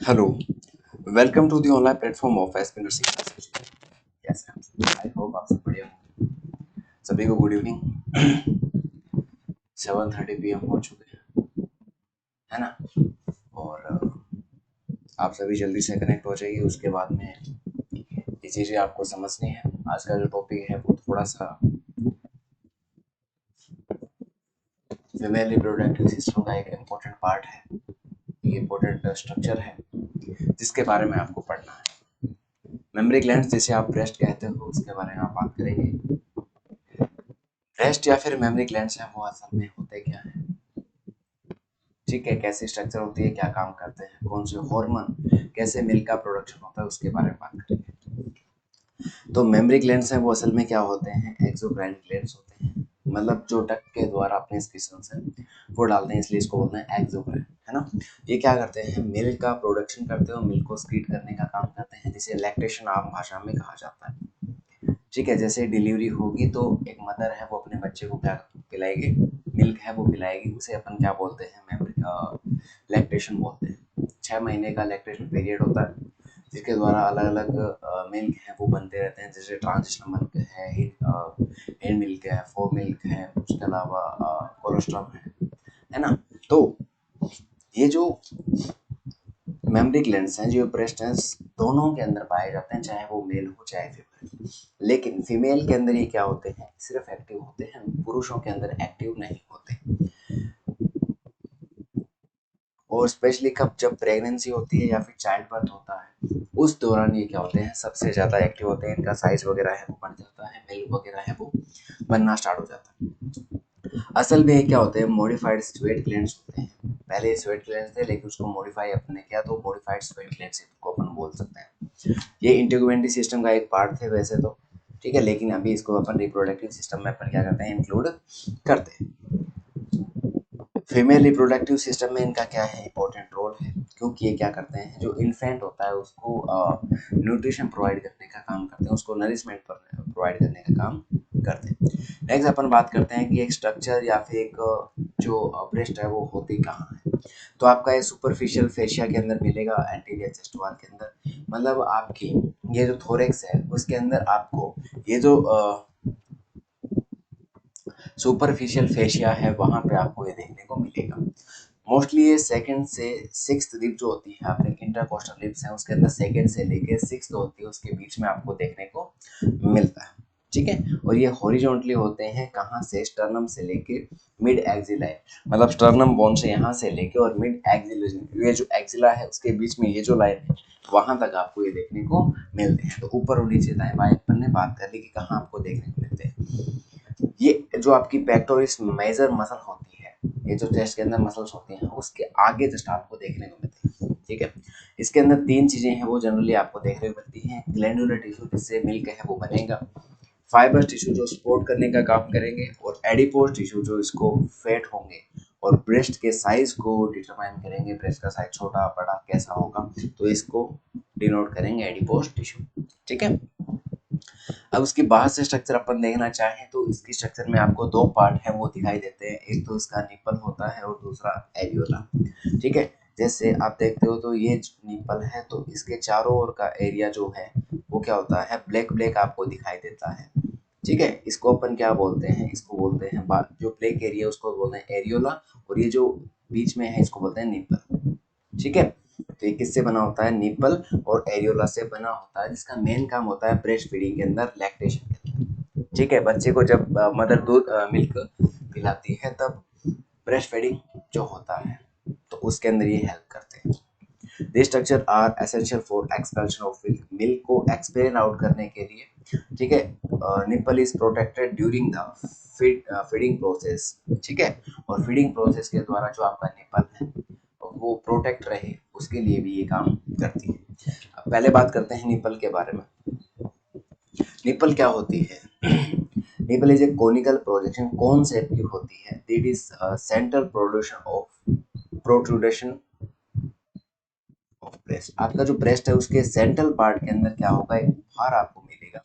Hello, welcome to the online platform of SP nursing classes. कैसे हैं आप? I hope आप सब बढ़िया होंगे। सभी को गुड इवनिंग। 7:30 PM हो चुके हैं, है ना? और आप सभी जल्दी से कनेक्ट हो जाइए। उसके बाद में ये चीज़ें आपको समझनी है। आज का जो टॉपिक है वो थोड़ा सा फीमेल रिप्रोडक्टिव सिस्टम का एक इम्पोर्टेंट पार्ट है, ये इम्पोर्टेंट स्ट्रक्चर है जिसके बारे में आपको पढ़ना है। मेमोरी ग्लैंड्स जिसे आप ब्रेस्ट कहते हो उसके बारे में आप बात करेंगे। ब्रेस्ट या फिर मेमोरी ग्लैंड्स हैं वो असल में होते क्या है, ठीक है, कैसी स्ट्रक्चर होती है, क्या काम करते हैं, कौन से हार्मोन, कैसे मिल्क का प्रोडक्शन होता है, उसके बारे में बात करेंगे। तो मेमोरी ग्लैंड्स हैं वो असल में क्या होते हैं, एक्सोक्राइन ग्लैंड्स होते हैं। मतलब जो डक के द्वारा अपने स्किसन्स हैं वो डालते हैं, इसलिए इसको बोलते हैं एक्सोक्राइन, है ना। ये क्या करते हैं, मिल्क का प्रोडक्शन करते हैं और मिल्क को स्क्रीट करने का काम करते हैं, जिसे लैक्टेशन आम भाषा में कहा जाता है। ठीक है, जैसे डिलीवरी होगी तो एक मदर है वो अपने बच्चे को क्या पिलाएगी, मिल्क है वो पिलाएगी, उसे अपन क्या बोलते हैं, मेमोरी लैक्टेशन बोलते हैं। 6 महीने का लैक्टेशन पीरियड होता है जिसके द्वारा अलग अलग मिल्क हैं वो बनते रहते हैं, जैसे ट्रांजिशनल मिल्क है, हिंड मिल्क है, फो मिल्क है, उसके अलावा कोलोस्ट्रम है ना। तो ये जो मेमोरी ग्लैंड्स हैं, जो ब्रेस्ट हैं, दोनों के अंदर पाए जाते हैं, चाहे वो मेल हो चाहे फीमेल। लेकिन फीमेल के अंदर ये क्या होते हैं, सिर्फ एक्टिव होते हैं, पुरुषों के अंदर एक्टिव नहीं होते। और स्पेशली कब, जब प्रेगनेंसी होती है या फिर चाइल्ड बर्थ होता है, उस दौरान ये क्या होते हैं, सबसे ज़्यादा एक्टिव होते हैं। इनका साइज वगैरह है वो बढ़ जाता है, मिल्क वगैरह है वो बनना स्टार्ट हो जाता है। असल में ये क्या होते हैं, मॉडिफाइड स्वेट ग्लैंड्स होते हैं। पहले स्वेट ग्लैंड्स थे लेकिन उसको मॉडिफाई अपने किया तो मॉडिफाइड स्वेट ग्लैंड्स को अपन बोल सकते हैं। ये इंटेग्युमेंटरी सिस्टम का एक पार्ट थे वैसे तो, ठीक है, लेकिन अभी इसको अपन रिप्रोडक्टिव सिस्टम में अपन क्या करते हैं, इंक्लूड करते हैं। फीमेल रिप्रोडक्टिव सिस्टम में इनका क्या है, इंपॉर्टेंट रोल है, क्योंकि ये क्या करते हैं, जो इन्फेंट होता है उसको न्यूट्रिशन प्रोवाइड करने का काम करते हैं, उसको नरिशमेंट प्रोवाइड करने का काम करते हैं। नेक्स्ट अपन बात करते हैं कि एक स्ट्रक्चर या फिर एक जो ब्रेस्ट है वो होती कहाँ है। तो आपका ये सुपरफिशियल फेशिया के अंदर मिलेगा, एंटीरियर चेस्ट वॉल के अंदर। मतलब आपकी ये जो थोरेक्स है उसके अंदर आपको ये जो सुपरफिशियल फेशिया है वहां पे आपको ये देखने को मिलेगा। मोस्टली ये सेकंड से सिक्स्थ रिब जो होती है, आपने इंटरकोस्टल रिब्स हैं उसके अंदर सेकंड से लेके सिक्स्थ होती है, उसके बीच में आपको देखने को मिलता है। ठीक है, और ये हॉरिजॉन्टली होते हैं, कहाँ से, स्टर्नम से लेके मिड एक्सिलाई, मतलब स्टर्नम बोन से यहाँ से लेके और मिड एक्सिला, ये जो एक्सिला है उसके बीच में ये जो लाइन है वहां तक आपको ये देखने को मिलते हैं। तो ऊपर और नीचे दाएं बाएं अपन ने बात कर ली कि कहाँ आपको देखने को मिलते हैं। ये जो आपकी पेक्टोरिस मेजर मसल होती है, ये जो चेस्ट के अंदर मसल्स होती हैं उसके आगे जस्ट आपको देखने को मिलती है। ठीक है, इसके अंदर तीन चीजें हैं वो जनरली आपको देखने को मिलती हैं, ग्लैंडुलर टिश्यू जिससे मिल्क है वो बनेगा, फाइबर टिश्यू जो सपोर्ट करने का काम करेंगे, और एडिपोज टिश्यू जो इसको फैट होंगे और ब्रेस्ट के साइज को डिटरमाइन करेंगे, ब्रेस्ट का साइज छोटा बड़ा कैसा होगा तो इसको डिनोट करेंगे एडिपोज टिश्यू। ठीक है, अब उसकी बाहर से स्ट्रक्चर अपन देखना चाहें तो इसकी स्ट्रक्चर में आपको दो पार्ट है वो दिखाई देते हैं, एक तो इसका निपल होता है और दूसरा एरियोला। ठीक है, जैसे आप देखते हो तो ये निपल है तो इसके चारों ओर का एरिया जो है वो क्या होता है, ब्लैक ब्लैक आपको दिखाई देता है। ठीक है, इसको अपन क्या बोलते हैं, इसको बोलते हैं जो ब्लैक एरिया उसको बोलते हैं एरियोला, और ये जो बीच में है इसको बोलते हैं निपल। ठीक है, तो ये किससे बना होता है, निपल और एरियोला से बना होता है, जिसका मेन काम होता है ब्रेस्ट फीडिंग के अंदर, लैक्टेशन के अंदर। ठीक है, बच्चे को जब मदर दूध मिल्क पिलाती है तब ब्रेस्ट फीडिंग जो होता है तो उसके अंदर ये हेल्प करते हैं। These structure are essential for expulsion of milk, milk को एक्सपेल आउट करने के लिए। ठीक है, nipple is protected during the feeding process. ठीक है, और फीडिंग प्रोसेस के द्वारा जो आपका निपल है वो प्रोटेक्ट रहे उसके लिए भी ये काम करती है। अब पहले बात करते हैं निपल के बारे में। निपल क्या होती है? Nipple is a conical projection, कौन शेप की होती है, it is central production of protrusion of breast. आपका जो ब्रेस्ट है उसके सेंट्रल पार्ट के अंदर क्या होगा, एक भार आपको मिलेगा,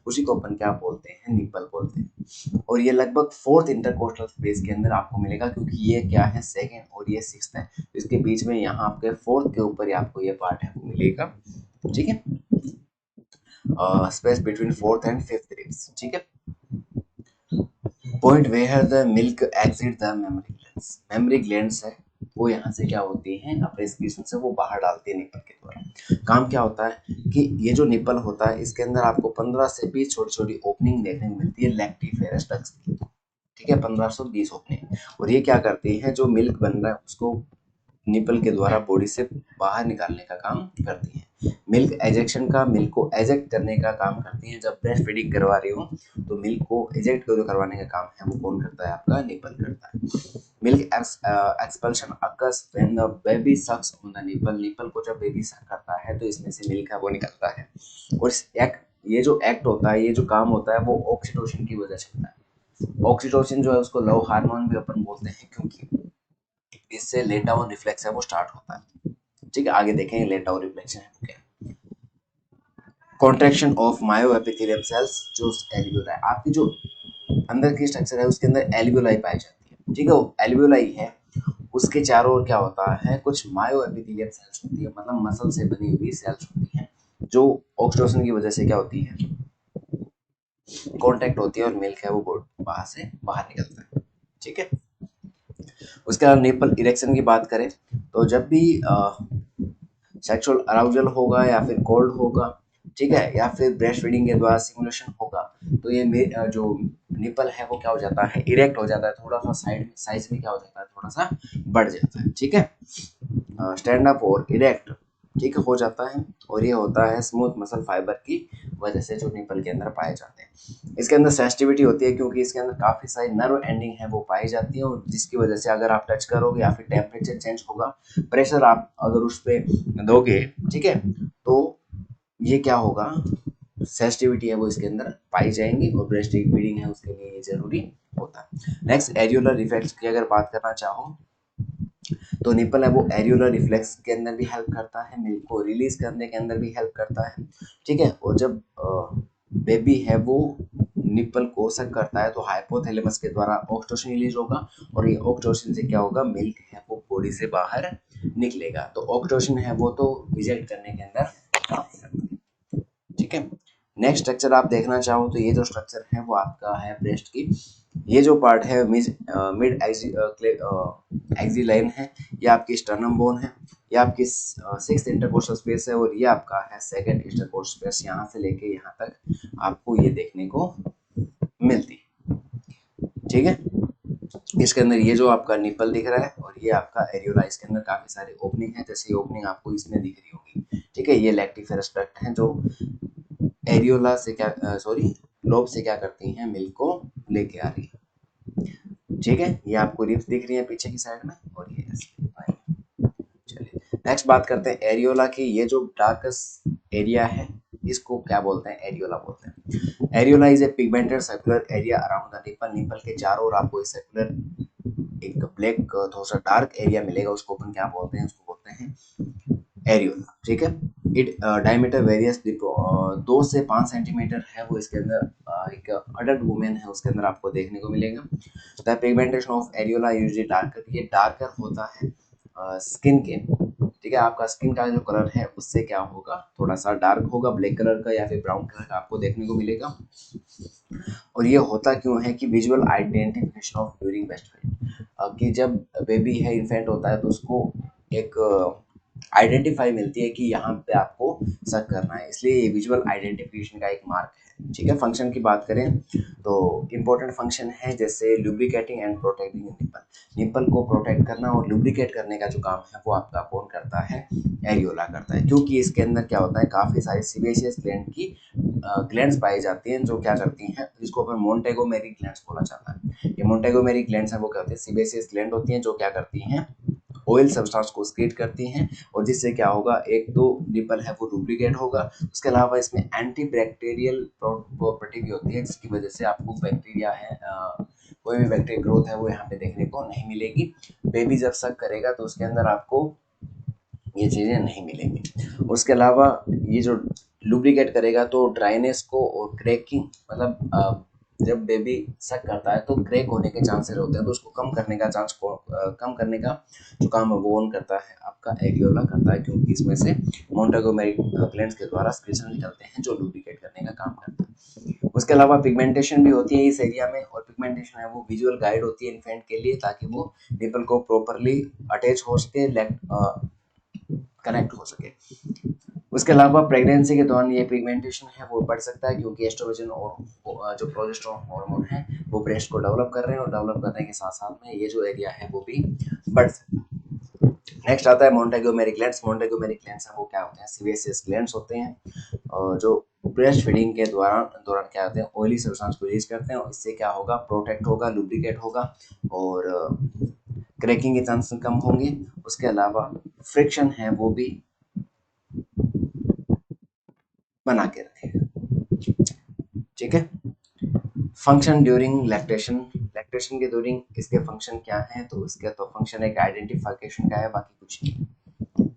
उसी को अपन क्या बोलते हैं, निपल बोलते हैं। और ये लगभग फोर्थ इंटरकोस्टल स्पेस के अंदर आपको मिलेगा, क्योंकि ये क्या है, सेकेंड और ये सिक्स्थ है, तो इसके बीच में यहाँ आपके फोर्थ के ऊपर ही आपको ये पार्ट है वो मिलेगा। ठीक है, space between fourth and fifth ribs. ठीक है, point where the milk exit the mammary glands. Mammary glands है वो यहाँ से क्या होती हैं, अपने एक्सक्रीशन से वो बाहर डालती है निपल के द्वारा। काम क्या होता है कि ये जो निपल होता है इसके अंदर आपको 15 से 20 छोटी छोटी ओपनिंग देखने को मिलती है लैक्टिफेरस डक्ट्स की। ठीक है, 15 से 20 ओपनिंग। और ये क्या करती है, जो मिल्क बन रहा है उसको निपल के द्वारा बॉडी से बाहर निकालने का काम करती है। मिल्क एजेक्शन का, मिल्क को एजेक्ट करने का काम करती है। जब ब्रेस्ट फीडिंग करवा रही हो तो मिल्क को एजेक्ट करवाने का काम है वो कौन करता है, आपका निपल करता है। Milk expulsion occurs when the baby sucks on the nipple. Nipple को जब बेबी सक करता है तो इसमें से मिल्क है वो निकलता है। और इस एक्ट, ये जो एक्ट होता है, ये जो काम होता है वो ऑक्सीटोसिन की वजह से होता है। ऑक्सीटोसिन जो है उसको लव हार्मोन भी अपन बोलते हैं, क्योंकि इससे लेट डाउन रिफ्लेक्स है वो स्टार्ट होता है। ठीक है, आगे देखेंगे लेट डाउन रिफ्लेक्शन है क्या। कॉन्ट्रैक्शन ऑफ मायोएपिथेलियम सेल्स, जो एल्वियोलाई, आपकी जो अंदर की स्ट्रक्चर है उसके अंदर एल्वियोलाई पाई जाती है। ठीक है, वो एल्वियोलाई है, उसके चारों ओर क्या होता है, कुछ मायोएपिथेलियम सेल्स होती है, मतलब मसल से बनी हुई सेल्स होती हैं, जो ऑक्सीटोसिन की वजह से क्या होती है, कांटेक्ट होती है और मिल्क है वो वहां से बाहर निकलता है। ठीक है, उसके बाद निपल इरेक्शन की बात करें तो जब भी सेक्सुअल अराउजल होगा या फिर कोल्ड होगा, ठीक है, या फिर ब्रेस्ट फीडिंग के द्वारा सिमुलेशन होगा, तो ये जो निपल है वो क्या हो जाता है, इरेक्ट हो जाता है, थोड़ा सा साइज में क्या हो जाता है, थोड़ा सा बढ़ जाता है। ठीक है, स्टैंड अप और इरेक्ट, ठीक हो जाता है। और ये होता है स्मूथ मसल फाइबर की वजह से जो निपल के अंदर पाए जाते हैं। इसके अंदर सेंसिटिविटी होती है, क्योंकि इसके अंदर काफ़ी सारी नर्व एंडिंग है वो पाई जाती है, और जिसकी वजह से अगर आप टच करोगे या फिर टेम्परेचर चेंज होगा, प्रेशर आप अगर उस पर दोगे, ठीक है, तो ये क्या होगा, सेंसिटिविटी है वो इसके अंदर पाई जाएंगी, और ब्रेस्ट फीडिंग है उसके लिए ये जरूरी होता है। नेक्स्ट एरियोलर रिफ्लेक्स की अगर बात करना चाहो तो निपल है वो एरियोलर रिफ्लेक्स के अंदर भी हेल्प करता है, मिल्क को रिलीज करने के अंदर भी हेल्प करता है। ठीक है, और जब बेबी है वो निपल को सक करता है तो हाइपोथैलेमस के द्वारा ऑक्सीटोसिन रिलीज होगा, और ये ऑक्सीटोसिन से क्या होगा, मिल्क है वो बॉडी से बाहर निकलेगा। तो ऑक्सीटोसिन है वो तो रिजेक्ट करने के अंदर काम करता है। ठीक है, नेक्स्ट स्ट्रक्चर आप देखना चाहो तो ये जो स्ट्रक्चर है वो आपका है ब्रेस्ट की। ये जो पार्ट है मिड एक्सी लाइन है, ये आपकी स्टर्नम बोन है, ये आपकी सिक्स्थ इंटरकोस्टल स्पेस है, और ये आपका है सेकंड इंटरकोस्टल स्पेस। यहाँ से लेके यहाँ तक आपको ये देखने को मिलती है। ठीक है, इसके अंदर ये जो आपका निपल दिख रहा है और ये आपका एरियोला, इसके अंदर काफी सारे ओपनिंग है, जैसे ये ओपनिंग आपको इसमें दिख रही होगी। ठीक है, ये लैक्टिफेरस डक्ट है जो एरियोला से क्या सॉरी लोब से क्या करती हैं, मिल्क को लेके आ रही है। ठीक है, ये आपको रिब्स दिख रही है पीछे की साइड में, और ये चलिए नेक्स्ट बात करते हैं एरियोला की। ये जो डार्कस्ट एरिया है इसको क्या बोलते हैं, एरियोला बोलते हैं। Areola is a pigmented circular area around the nipple. Nipple के चारों ओर आपको एक सर्कुलर, एक ब्लैक थोड़ा सा डार्क एरिया मिलेगा, उसको अपन क्या बोलते हैं, उसको बोलते हैं एरियोला। ठीक है, इट डायमीटर वेरियस 2 से 5 सेंटीमीटर है वो इसके अंदर, एक अडल्ट वुमेन है उसके अंदर आपको देखने को मिलेगा। The pigmentation of areola usually darker, ये डार्कर होता है स्किन के। ठीक है, आपका स्किन का जो कलर है उससे क्या होगा, थोड़ा सा डार्क होगा, ब्लैक कलर का या फिर ब्राउन कलर का आपको देखने को मिलेगा। और ये होता क्यों है कि visual identification of during breast feeding, कि जब बेबी है इन्फेंट होता है तो उसको एक आइडेंटिफाई मिलती है कि यहाँ पे आपको सक करना है, इसलिए ये विजुअल आइडेंटिफिकेशन का एक मार्क है। ठीक है, फंक्शन की बात करें तो इंपॉर्टेंट फंक्शन है जैसे lubricating and protecting nipple. Nipple को प्रोटेक्ट करना और लुब्रिकेट करने का जो काम है वो आपका कौन करता है, एरियोला करता है, क्योंकि इसके अंदर क्या होता है, काफी सारी सीबेशियस ग्लैंड की ग्लैंड्स पाई जाती हैं जो क्या करती हैं, जिसको अपन मोंटेगोमेरी ग्लैंड्स बोला जाता है। ये मोंटेगोमेरी ग्लैंड्स है वो क्या होती है, सीबेशियस ग्लैंड होती हैं जो क्या करती हैं, ऑयल सब्सटेंस को स्क्रीट करती हैं, और जिससे क्या होगा, एक तो निपल है वो लुब्रिकेट होगा, उसके अलावा इसमें एंटी बैक्टीरियल प्रॉपर्टी भी होती है, जिसकी वजह से आपको बैक्टीरिया है कोई भी बैक्टीरिया ग्रोथ है वो यहाँ पे देखने को नहीं मिलेगी। बेबी जब सक करेगा तो उसके अंदर आपको ये चीज़ें नहीं मिलेंगी। उसके अलावा ये जो लुब्रिकेट करेगा तो ड्राइनेस को और क्रैकिंग, मतलब जब बेबी सक करता है तो क्रैक होने के चांसेस होते हैं, तो उसको कम करने का कम करने का जो काम है वो ऑन करता है आपका एरियोला करता है, क्योंकि इसमें से मोंटेगोमेरी ग्लैंड्स के द्वारा सिक्रीशन निकलते हैं जो लुब्रिकेट करने का काम करता है। उसके अलावा पिगमेंटेशन भी होती है इस एरिया में, और पिगमेंटेशन है वो विजुअल गाइड होती है इन्फेंट के लिए, ताकि वो निपल को प्रॉपरली अटैच हो सके, कनेक्ट हो सके। उसके अलावा प्रेगनेंसी के दौरान ये पिगमेंटेशन है वो बढ़ सकता है, क्योंकि एस्ट्रोजन और जो प्रोजेस्टेरोन हार्मोन है वो ब्रेस्ट को डेवलप कर रहे हैं, और डेवलप करने के साथ साथ में ये जो एरिया है वो भी बढ़ सकता है। नेक्स्ट आता है मोंटेगोमेरी ग्लैंड्स। मोंटेगोमेरी ग्लैंड्स है वो क्या होते हैं, सीबेसियस ग्लैंड्स होते हैं, और जो ब्रेस्ट फीडिंग के दौरान क्या होते हैं, ऑयली सब्सटेंस को रिलीज करते हैं, और इससे क्या होगा, प्रोटेक्ट होगा, लुब्रिकेट होगा, और क्रैकिंग के चांसेस कम होंगे। उसके अलावा फ्रिक्शन है वो भी बना के रखेगा। ठीक है। फंक्शन ड्यूरिंग लैक्टेशन, लैक्टेशन के ड्यूरिंग इसके फंक्शन क्या है, तो इसका तो फंक्शन एक आइडेंटिफिकेशन का है, बाकी कुछ नहीं।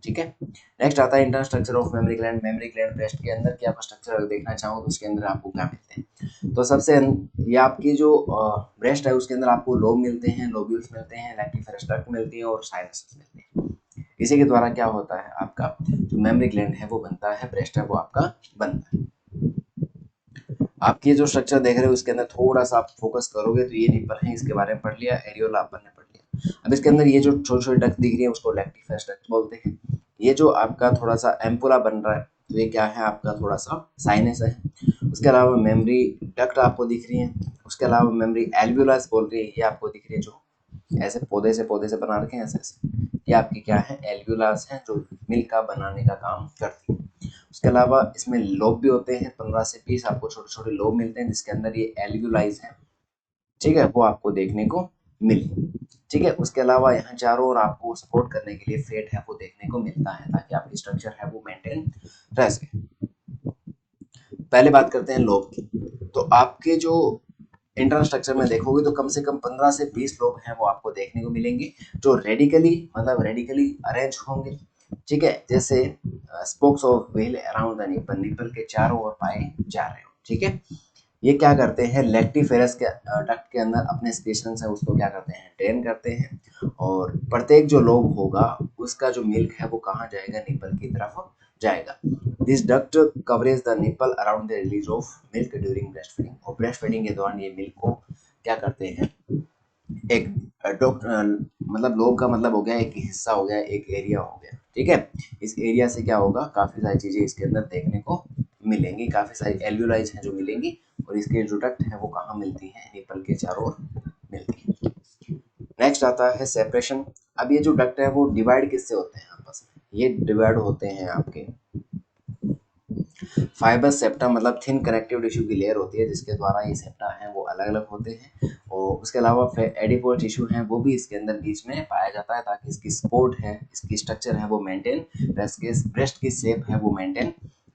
ठीक है। नेक्स्ट आता है internal structure of memory gland. Memory gland breast के अंदर क्या स्ट्रक्चर अगर देखना चाहो तो उसके अंदर आपको क्या मिलते हैं, तो ये आपकी जो ब्रेस्ट है उसके अंदर आपको लोब मिलते हैं, लोब्यूल्स मिलते हैं, लैक्टिफेरस डक्ट मिलती है, और साइनसेस मिलते हैं। इसी के द्वारा क्या होता है, आपका जो मेमोरी ग्लैंड है वो बनता है, ब्रेस्ट है वो आपका बनता है। आपकी जो स्ट्रक्चर देख रहे हो इसके अंदर थोड़ा सा आप फोकस करोगे तो ये निपल है, इसके बारे में पढ़ लिया, एरियोला अपन ने पढ़ लिया। अब इसके अंदर ये जो छोटे छोटे डक्ट दिख रही है उसको लैक्टिफेरस डक्ट बोलते हैं। ये जो आपका थोड़ा सा एम्पुला बन रहा है तो ये क्या है, आपका थोड़ा सा साइनस है। उसके अलावा मेमोरी डक्ट आपको दिख रही है। उसके अलावा मेमोरी एल्वियोलस बोल रही है, ये आपको दिख रही है, जो ऐसे पौधे से बना रखे हैं ऐसे ऐसे, ये आपकी क्या है, एल्वियोलस है, जो मिल्क का बनाने का काम करती है। उसके अलावा इसमें लोब भी होते हैं, 15 से 20 आपको छोटे छोटे लोब मिलते हैं, जिसके अंदर ये एल्वियोलाइज है। ठीक है, वो आपको देखने को मिले। ठीक है। उसके अलावा यहाँ चारों ओर आपको सपोर्ट करने के लिए फेट है वो देखने को मिलता है, ताकि आपकी स्ट्रक्चर है वो मेंटेन रह सके। पहले बात करते हैं लोब की। तो आपके जो इंटरनल स्ट्रक्चर में देखोगे तो कम से कम 15 से 20 लोब हैं वो आपको देखने को मिलेंगे, जो रेडिकली अरेंज होंगे। ठीक है, जैसे spokes of wheel around the nipple, nipple के चारों ओर पाए जा रहे हो। ठीक है। ये क्या करते हैं, लैक्टिफेरस के डक्ट के अंदर अपने स्पेशंस है उसको क्या करते हैं, ड्रेन करते हैं, और प्रत्येक जो लोब होगा उसका जो मिल्क है वो कहाँ जाएगा, निपल की तरफ जाएगा। This duct coverage the nipple around the release of milk during breast feeding, और ब्रेस्ट फीडिंग के दौरान ये मिल्क को क्या करते हैं, एक मतलब लोब का मतलब हो गया एक हिस्सा, हो गया एक एरिया हो गया। ठीक है। इस एरिया से क्या होगा, काफी सारी चीजें इसके अंदर देखने को मिलेंगी, काफी सारी एल्वियोलाइज हैं जो मिलेंगी, और इसके जो डक्ट है वो कहाँ मिलती है, निपल के चारों ओर मिलती है। नेक्स्ट आता है सेपरेशन। अब ये जो डक्ट है वो डिवाइड किससे होते हैं आपस में, ये डिवाइड होते हैं आपके फाइबर सेप्टा, मतलब थिन कनेक्टिव टिश्यू की लेयर होती है, जिसके द्वारा ये सेप्टा हैं वो अलग अलग होते हैं, और उसके अलावा एडिपोज टिश्यू है वो भी इसके अंदर बीच में पाया जाता है, ताकि इसकी सपोर्ट है, इसकी स्ट्रक्चर है वो मेंटेन रह सके, ब्रेस्ट की शेप है वो मेंटेन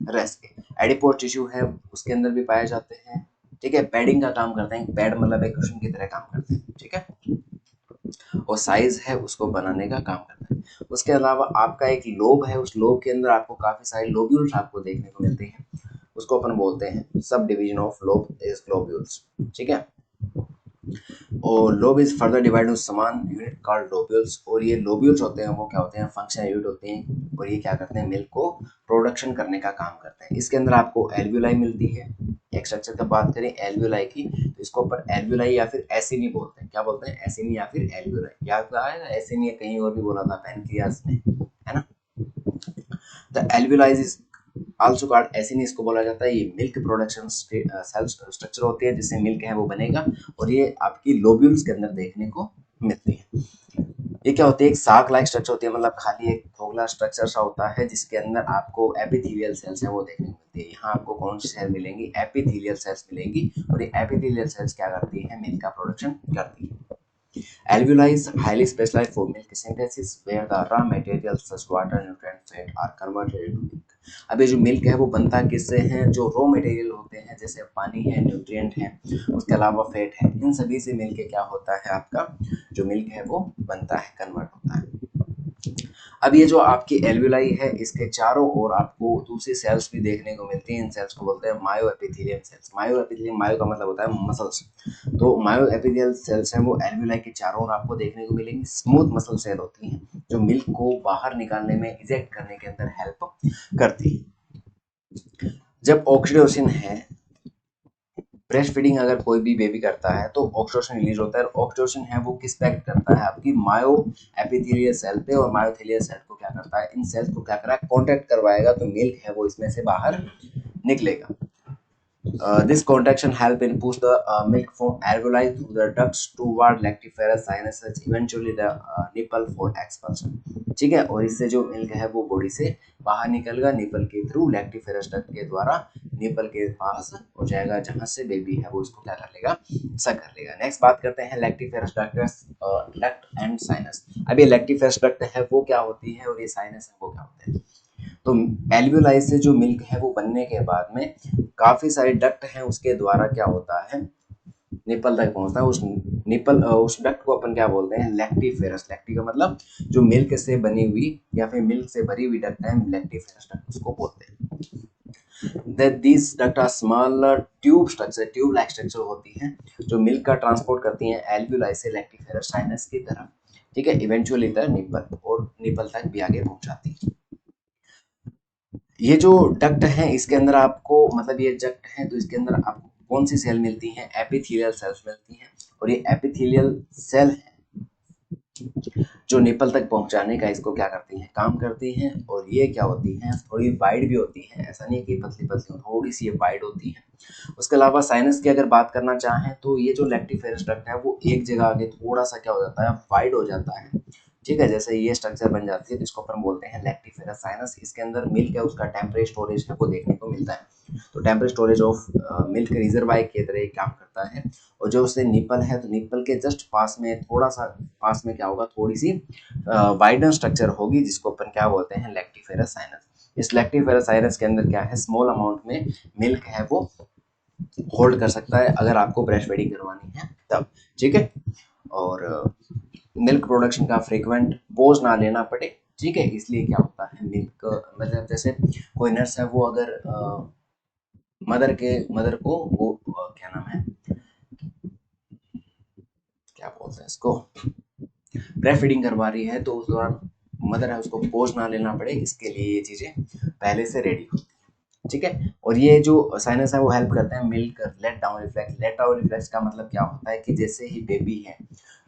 रह सके। एडिपोज टिश्यू है उसके अंदर भी पाए जाते हैं। ठीक है, पैडिंग का काम करते हैं, पैड मतलब एक कुशन की तरह काम करते हैं। ठीक है, और साइज है उसको बनाने का काम करता है। उसके अलावा आपका एक लोब है, उस लोब के अंदर आपको काफी सारे लोब्यूल्स आपको देखने को मिलते हैं, उसको अपन बोलते हैं sub division of lobe is globules. ठीक है, और lobe is further divide in समान यूनिट कॉल्ड लोब्यूल्स, और ये लोब्यूल्स होते हैं वो क्या होते हैं, फंक्शनल यूनिट होते हैं, और ये क्या करते हैं, मिल्क को प्रोडक्शन करने का काम करते हैं। इसके अंदर आपको एल्वियोलाई मिलती है। एक स्ट्रक्चर का बात करें एल्वियोलाई की, तो इसको अपन एल्वियोलाई या फिर एसिनी बोलते हैं। क्या बोलते हैं, एसिनी या फिर एल्वियोलाई। याद आएगा, एसिनी कहीं और भी बोला था पैनक्रियास में, है ना। The alveoli is also called acini, इसको बोला जाता है। ये मिल्क प्रोडक्शन सेल स्ट्रक्चर होती है, जिससे मिल्क है वो बनेगा, और ये आपकी लोब्यूल्स के अंदर देखने को मिलती है। ये क्या होती है, एक साक लाइक स्ट्रक्चर होती है, मतलब खाली एक खोखला स्ट्रक्चर सा होता है, जिसके अंदर आपको एपिथेलियल सेल्स है वो देखने को मिलती है। यहाँ आपको कौन सी सेल मिलेंगी, एपिथेलियल सेल्स मिलेंगी, और ये एपिथेलियल सेल्स क्या करती है, मिल्क का प्रोडक्शन करती है। Alveoli is highly specialized for milk synthesis, where the raw materials such water, nutrient, fat are converted into milk. अब ये जो मिल्क है वो बनता किससे है, जो रॉ मटेरियल होते हैं जैसे पानी है, न्यूट्रिएंट है, उसके अलावा फैट है, इन सभी से मिलके क्या होता है, आपका जो मिल्क है वो बनता है, कन्वर्ट होता है। अब ये जो आपकी एल्विलाई है इसके चारों ओर आपको दूसरी सेल्स भी देखने को मिलती हैं। इन सेल्स को बोलते हैं मायो एपिथेलियम सेल्स। मायो एपिथेलियम, मायो का मतलब होता है मसल्स। तो मायो एपिथेलियल सेल्स हैं वो एल्विलाई के चारों ओर आपको देखने को मिलेंगी। स्मूथ मसल सेल होती हैं जो मिल्क को बाहर निकालने में, इजेक्ट करने के अंदर हेल्प करती है। जब ऑक्सीटोसिन है, ब्रेस्ट फीडिंग अगर कोई भी बेबी करता है तो ऑक्सीटोसिन रिलीज होता है। ऑक्सीटोसिन है वो किस पे एक्ट करता है? आपकी मायो एपिथेलियल सेल पे। और मायोथेलियल सेल को क्या करता है? इन सेल्स को क्या करा है? कॉन्ट्रैक्ट करवाएगा, तो मिल्क है वो इसमें से बाहर निकलेगा। This contraction help in push the milk from alveoli through the ducts toward lactiferous sinuses, eventually the nipple for expulsion। ठीक है, और इससे जो मिल्क है वो बॉडी से बाहर निकलेगा निपल के थ्रू, लैक्टिफेरस डक्ट के द्वारा निपल के पास हो जाएगा, जहां से बेबी है वो उसको क्या कर लेगा? सक कर लेगा। नेक्स्ट बात करते हैं लैक्टिफेरस डक्ट एंड साइनस। अब ये लैक्टिफेरस डक्ट है वो क्या होती है और ये साइनस है वो क्या होते हैं? तो एल्वियोलाई से जो मिल्क है वो बनने के बाद में काफी सारे डक्ट हैं, उसके द्वारा क्या होता है? निपल तक पहुंचता है। उस डक्ट को अपन क्या बोलते हैं? लैक्टिफेरस। लैक्टी का मतलब जो मिल्क से बनी हुई या फिर मिल्क से भरी हुई डक्ट है, लैक्टिफेरस डक्ट उसको बोलते हैं। that these duct are smaller tube structure, tube like structure होती हैं जो मिल्क का ट्रांसपोर्ट करती हैं एल्वियोलाई से लैक्टिफेरस साइनस की तरफ। ठीक है, इवेंचुअली द निपल, और निपल तक भी आगे पहुंचाती है। ये जो डक्ट है इसके अंदर आपको, मतलब ये डक्ट है तो इसके अंदर आपको कौन सी सेल मिलती हैं? एपिथेलियल सेल्स मिलती हैं। और ये एपिथेलियल सेल है जो निपल तक पहुंचाने का इसको क्या करती हैं? काम करती हैं। और ये क्या होती हैं? थोड़ी वाइड भी होती हैं, ऐसा नहीं है कि पतली पतली, थोड़ी सी ये वाइड होती है। उसके अलावा साइनस की अगर बात करना चाहें तो ये जो लैक्टिफेरस डक्ट है वो एक जगह आगे थोड़ा सा क्या हो जाता है? वाइड हो जाता है। ठीक है, जैसे ये स्ट्रक्चर बन जाती है तो इसको अपन बोलते हैं लैक्टिफेरस साइनस। इसके अंदर मिल्क है उसका टेम्परेरी स्टोरेज है वो देखने को मिलता है। तो temporary storage of milk reservoir की तरह काम करता है। और जो उससे निपल है तो निपल के जस्ट पास में, थोड़ा सा पास में क्या होगा? थोड़ी सी वाइडर स्ट्रक्चर होगी जिसको अपन क्या बोलते हैं? Lactiferous sinus. इस लैक्टिफेरस साइनस के अंदर क्या है? स्मॉल अमाउंट में मिल्क है वो होल्ड कर सकता है अगर आपको ब्रेस्ट फीडिंग करवानी है तब। ठीक है, और मिल्क प्रोडक्शन का फ्रीक्वेंट बोझ ना लेना पड़े। ठीक है, इसलिए क्या होता है? मिल्क मतलब जैसे कोई नर्स है वो अगर मदर को वो क्या नाम है, क्या बोलते हैं इसको, ब्रेस्ट फीडिंग करवा रही है तो उस दौरान मदर है उसको बोझ ना लेना पड़े, इसके लिए ये चीजें पहले से रेडी होती है। ठीक है, और ये जो साइनस है वो हेल्प करते हैं milk let down reflex. Let down reflex का मतलब क्या होता है कि जैसे ही बेबी है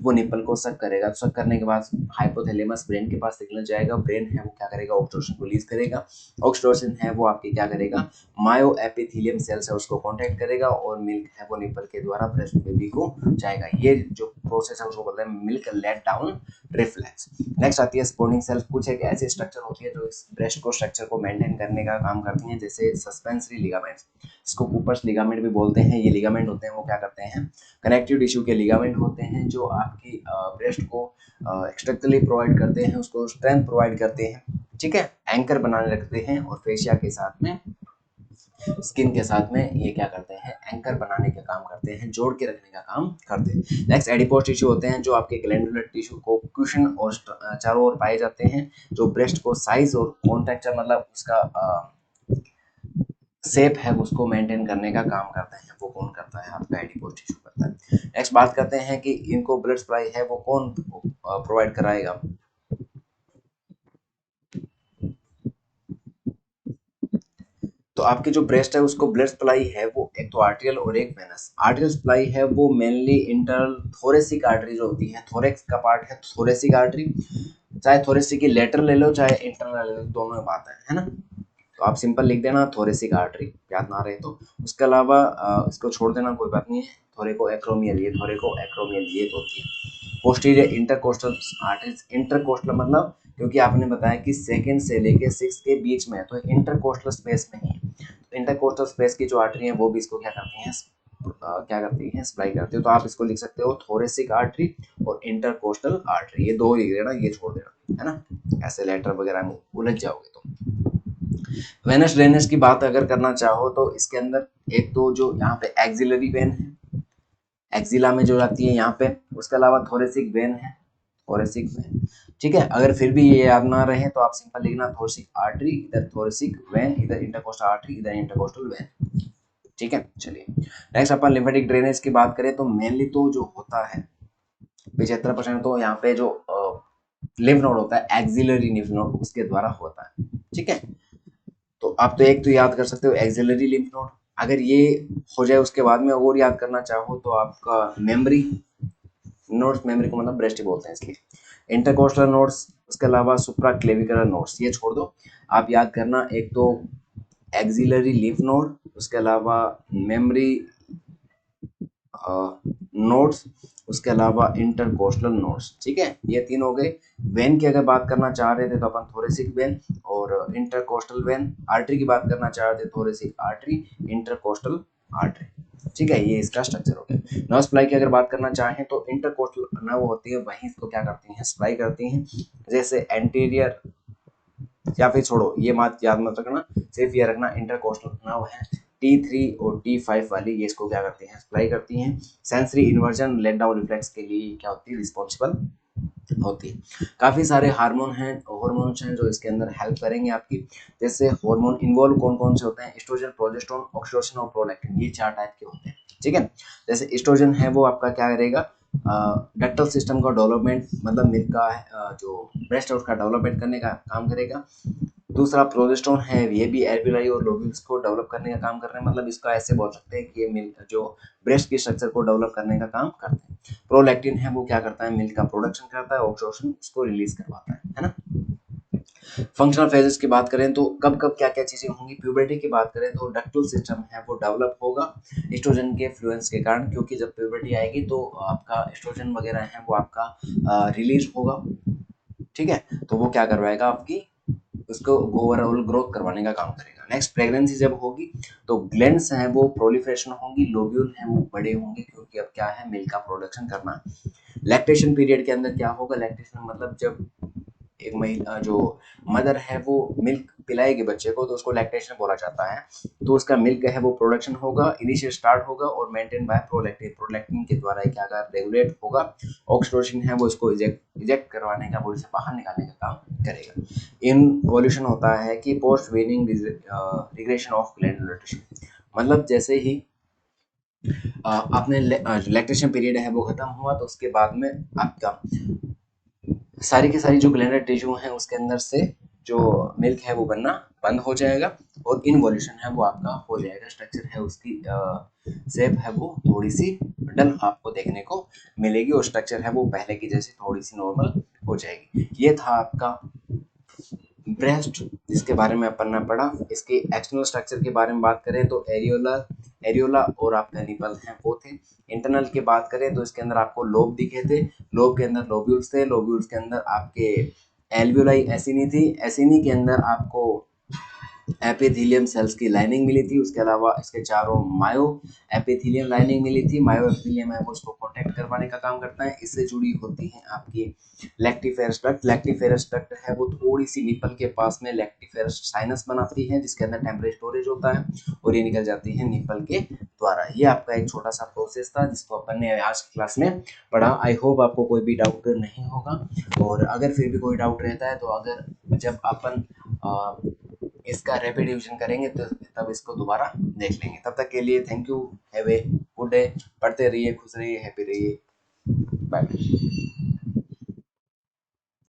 वो निपल को सक करेगा, तो सक करने के बाद हाइपोथैलेमस ब्रेन के पास सिग्नल जाएगा। ब्रेन है वो क्या करेगा? ऑक्सीटोसिन को रिलीज करेगा। ऑक्सीटोसिन है वो आपके क्या करेगा? मायो एपिथेलियम सेल्स है उसको कॉन्टैक्ट करेगा और मिल्क है वो निपल के द्वारा ब्रेस्ट बेबी को जाएगा। ये जो प्रोसेस है उसको बोलते हैं milk let down reflex. Next आती है स्पोर्टिंग सेल्स। कुछ एक ऐसी स्ट्रक्चर होती है जो इस ब्रेस्ट को स्ट्रक्चर को मेंटेन करने का काम करती हैं, जैसे सस्पेंसरी लिगामेंट्स, इसको कूपर्स लिगामेंट भी बोलते हैं। ये लिगामेंट होते हैं वो क्या करते हैं? कनेक्टिव टिश्यू के लिगामेंट होते हैं जो आपकी ब्रेस्ट को स्ट्रक्चरली प्रोवाइड करते हैं, उसको स्ट्रेंथ प्रोवाइड करते हैं। ठीक है, एंकर बनाने रखते हैं और फेशिया के साथ में, स्किन के साथ में ये क्या करते हैं? एंकर बनाने का काम करते हैं, जोड़ के रखने का काम करते हैं। नेक्स्ट एडिपोज टिश्यू होते हैं जो आपके ग्लैंडुलर टिश्यू को क्वेश्चन और चारों ओर पाए जाते हैं, जो ब्रेस्ट को साइज और कॉन्ट्रैक्चर मतलब उसका शेप है उसको मेंटेन करने का काम करते हैं। वो कौन करता है? आपका एडिपोज टिश्यू करता है। नेक्स्ट बात करते हैं कि इनको ब्लड सप्लाई है वो कौन प्रोवाइड कराएगा? तो आपकी जो ब्रेस्ट है उसको ब्लड सप्लाई है वो एक तो आर्टेरियल और एक वेनस। आर्टेरियल सप्लाई है वो मेनली इंटरनल थोरेसिक आर्टरी जो होती है, थोरेक्स का पार्ट है थोरेसिक आर्टरी, चाहे थोरेसिक की लेटर ले लो चाहे इंटरनल ले लो, दोनों में बात है ना। तो आप सिंपल लिख देना थोरेसिक आर्टरी, याद ना रहे तो। उसके अलावा इसको छोड़ देना, कोई बात नहीं है। थोरेको एक्रोमियल, ये थोरेको एक्रोमियल ये होती है। Posterior intercostal arteries. इंटरकोस्टल मतलब क्योंकि आपने बताया कि सेकंड से लेके सिक्स के बीच में है तो इंटरकोस्टल स्पेस में ही है। तो इंटरकोस्टल स्पेस की जो आर्टरी है वो भी इसको क्या करती हैं? क्या करती हैं? सप्लाई करती है। तो आप इसको लिख सकते हो थोरेसिक आर्टरी और इंटरकोस्टल आर्टरी, ये दो लिख देना, ये छोड़ देना, है ना। ऐसे लेटर वगैरह में उलझ जाओगे तो। वेनस ड्रेनेज की बात अगर करना चाहो तो इसके अंदर एक तो जो यहाँ पे एक्सिलरी वेन है, एक्सिला में जो जाती है यहाँ पे, उसके अलावा थोरेसिक वेन है, थोरेसिक वेन। ठीक है। अगर फिर भी ये याद ना रहे तो आप सिंपल लिखना थोरेसिक आर्टरी, इधर थोरेसिक वेन, इधर इंटरकोस्टल आर्टरी, इधर इंटरकोस्टल वेन। ठीक है, चलिए नेक्स्ट अपन लिम्फेटिक ड्रेनेज की बात करें तो मेनली तो जो होता है 75% तो यहाँ पे जो लिम्फ नोड होता है एक्सिलरी लिम्फ नोड उसके द्वारा होता है। ठीक है, तो आप तो एक तो याद कर सकते हो एक्सिलरी लिम्फ नोड। अगर ये हो जाए उसके बाद में और याद करना चाहो तो आपका मेमोरी नोड्स, मेमोरी को मतलब ब्रेस्ट बोलते हैं इसलिए, इंटरकोस्टल नोड्स, उसके अलावा सुप्रा क्लेविकुलर नोड्स, ये छोड़ दो। आप याद करना एक तो एक्सिलरी लिम्फ नोड, उसके अलावा मेमोरी नोड्स, उसके अलावा इंटरकोस्टल नोड्स। ठीक है, ये तीन हो गए। वेन की अगर बात करना चाह रहे थे तो अपन थोरेसिक वेन और इंटरकोस्टल वेन। आर्टरी की बात करना चाह रहे थे थोरेसिक आर्टरी, इंटरकोस्टल आर्टरी। ठीक है, ये इसका स्ट्रक्चर हो गया। नर्व सप्लाई की अगर बात करना चाहें तो इंटरकोस्टल नर्व होती है वहीं इसको क्या करती हैं, सप्लाई करती हैं। जैसे एंटीरियर, या फिर छोड़ो ये बात याद मत रखना, सिर्फ ये रखना इंटरकोस्टल नर्व है T3 और T5 वाली, ये इसको क्या करती हैं, सप्लाई करती हैं। Sensory innervation let down reflex के लिए क्या होती है, रिस्पॉन्सिबल होती है। काफी सारे हार्मोन्स हैं जो इसके अंदर हेल्प करेंगे आपकी। जैसे हार्मोन इन्वॉल्व कौन कौन से होते हैं, एस्ट्रोजन, प्रोजेस्टेरोन, ऑक्सीटोसिन और प्रोलैक्टिन, ये चार टाइप के होते हैं। ठीक है, जैसे एस्ट्रोजन है वो आपका क्या करेगा, डक्टल सिस्टम का डेवलपमेंट, मतलब मिल्क का जो ब्रेस्ट है उसका डेवलपमेंट करने का काम करेगा। दूसरा प्रोजेस्टेरोन है, ये भी एल्वियोलाई और लोब्यूल्स को डेवलप करने का काम कर रहे हैं, मतलब इसका ऐसे बोल सकते हैं कि ये मिल्क जो ब्रेस्ट की स्ट्रक्चर को डेवलप करने का काम करते हैं। प्रोलैक्टिन है वो क्या करता है, मिल्क का प्रोडक्शन करता है, ऑक्सीटोसिन उसको रिलीज करवाता है ना। फंक्शनल फेजेस की बात करें तो कब कब क्या क्या चीजें होंगी, प्यूबर्टी की बात करें तो डक्टल सिस्टम है वो डेवलप होगा एस्ट्रोजन के फ्लुएंस के कारण, क्योंकि जब प्यूबर्टी आएगी तो आपका एस्ट्रोजन वगैरह है वो आपका रिलीज होगा। ठीक है, तो वो क्या करवाएगा, आपकी उसको ओवरऑल ग्रोथ करवाने का काम करेगा। नेक्स्ट प्रेगनेंसी जब होगी तो ग्लैंड्स हैं वो प्रोलिफरेशन होंगी, लोब्यूल हैं वो बड़े होंगे, क्योंकि अब क्या है, मिल्क का प्रोडक्शन करना। लैक्टेशन पीरियड के अंदर क्या होगा, लैक्टेशन मतलब जब एक महिला जो मदर है वो मिल्क पिलाएगी बच्चे को तो उसको लैक्टेशन बोला जाता है। तो उसका मिल्क है वो प्रोडक्शन होगा, इनिशियल स्टार्ट होगा और मेंटेन बाय प्रोलैक्टिन, प्रोलैक्टिन के द्वारा क्या कर रेगुलेट होगा। ऑक्सीटोसिन है वो इसको इजेक्ट करवाने का, बॉडी से बाहर निकालने का काम करेगा। इनवोल्यूशन होता है कि post weaning regression of glandular tissue, मतलब जैसे ही आपने लैक्टेशन पीरियड है वो खत्म हुआ तो उसके बाद में आपका सारी की सारी जो ग्लैंडर टिश्यू है उसके अंदर से जो मिल्क है वो बनना बंद हो जाएगा और इनवॉल्यूशन है वो आपका हो जाएगा। स्ट्रक्चर है उसकी शेप है वो थोड़ी सी डल आपको देखने को मिलेगी और स्ट्रक्चर है वो पहले की जैसे थोड़ी सी नॉर्मल हो जाएगी। ये था आपका ब्रेस्ट जिसके बारे में अपन ने पढ़ा। इसके एक्सटर्नल स्ट्रक्चर के बारे में बात करें तो एरियोला और आपका निपल हैं वो थे। इंटरनल की बात करें तो इसके अंदर आपको लोब दिखे थे, लोब के अंदर लोब्यूल्स थे, लोब्यूल्स के अंदर आपके एल्वियोलाई एसिनी थी, एसिनी के अंदर आपको एपिथेलियम सेल्स की लाइनिंग मिली थी। उसके अलावा इसके चारों मायो एपिथेलियम लाइनिंग मिली थी। मायो एपिथेलियम है वो इसको प्रोटेक्ट करवाने का काम करता है। इससे जुड़ी होती हैं आपकी लैक्टिफेरस डक्ट, लैक्टिफेरस डक्ट है वो थोड़ी सी निपल के पास में लैक्टिफेरस साइनस बनाती है जिसके अंदर टेम्परेचर स्टोरेज होता है और ये निकल जाती है निपल के द्वारा। ये आपका एक छोटा सा प्रोसेस था जिसको अपन ने आज की क्लास में पढ़ा। आई होप आपको कोई भी डाउट नहीं होगा और अगर फिर भी कोई डाउट रहता है तो अगर जब अपन इसका रैपिड रिवीजन करेंगे तो तब इसको दोबारा देख लेंगे। तब तक के लिए thank you, have a good day. पढ़ते रहिए, खुश रहिए, हैप्पी रहिए, बाय।